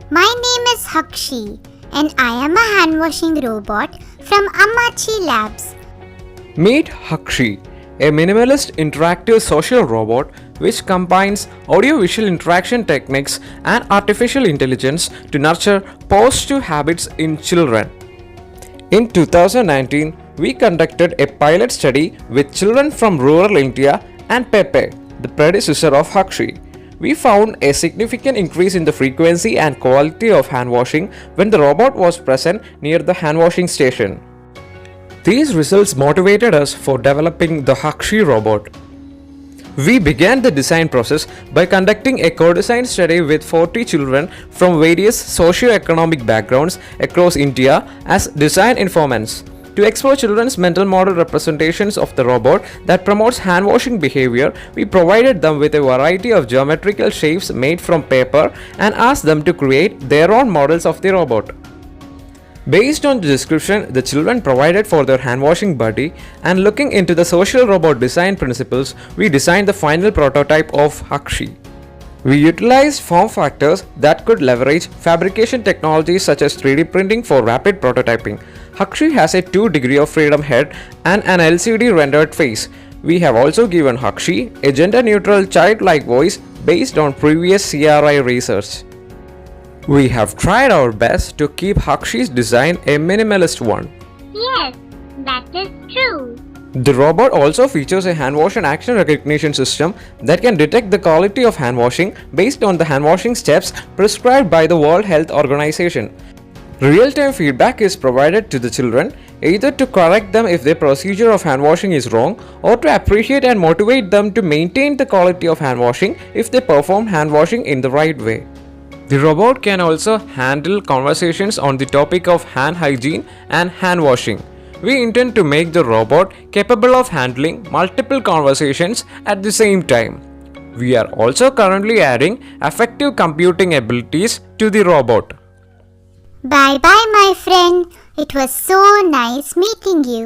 My name is Haksh-E and I am a hand washing robot from Ammachi Labs. Meet Haksh-E, a minimalist interactive social robot which combines audio-visual interaction techniques and artificial intelligence to nurture positive habits in children. In 2019, we conducted a pilot study with children from rural India and Pepe, the predecessor of Haksh-E. We found a significant increase in the frequency and quality of hand washing when the robot was present near the hand washing station. These results motivated us for developing the Haksh-E robot. We began the design process by conducting a co-design study with 40 children from various socio-economic backgrounds across India as design informants. To explore children's mental model representations of the robot that promotes hand washing behavior, we provided them with a variety of geometrical shapes made from paper and asked them to create their own models of the robot. Based on the description the children provided for their hand washing buddy and looking into the social robot design principles, we designed the final prototype of Haksh-E. We utilized form factors that could leverage fabrication technologies such as 3D printing for rapid prototyping. Haksh-E has a 2-degree of freedom head and an LCD rendered face. We have also given Haksh-E a gender-neutral childlike voice based on previous CRI research. We have tried our best to keep Haksh-E's design a minimalist one. Yes, that is true. The robot also features a hand wash and action recognition system that can detect the quality of hand washing based on the hand washing steps prescribed by the World Health Organization. Real-time feedback is provided to the children, either to correct them if their procedure of hand washing is wrong or to appreciate and motivate them to maintain the quality of hand washing if they perform hand washing in the right way. The robot can also handle conversations on the topic of hand hygiene and hand washing. We intend to make the robot capable of handling multiple conversations at the same time. We are also currently adding effective computing abilities to the robot. Bye bye, my friend. It was so nice meeting you.